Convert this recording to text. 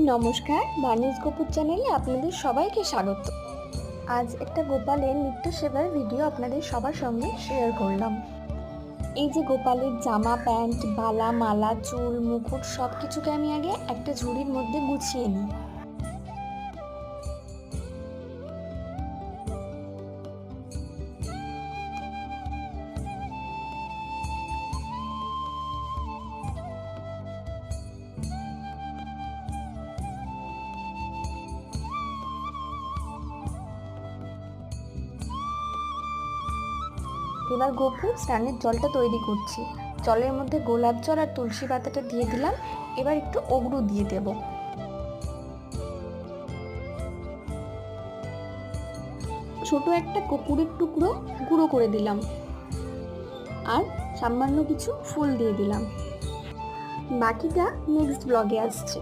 নমস্কার, বানিজ গোপুর চ্যানেলে আপনাদের সবাইকে স্বাগত। আজ একটা গোপালের নিত্য সেবার ভিডিও আপনাদের সবার সঙ্গে শেয়ার করলাম। এই যে গোপালের জামা প্যান্ট, বালা, মালা, চুল, মুকুট সব কিছুকে আমি আগে একটা ঝুড়ির মধ্যে গুছিয়ে নিই। এবার গোপু স্নানের জলটা তৈরি করছি। জলের মধ্যে গোলাপ জল আর তুলসী পাতাটা দিয়ে দিলাম। এবার একটু অগরু দিয়ে দেব। ছোট একটা কর্পূরের টুকরো গুঁড়ো করে দিলাম আর সামান্য কিছু ফুল দিয়ে দিলাম। বাকিটা নেক্সট ব্লগে আসছে।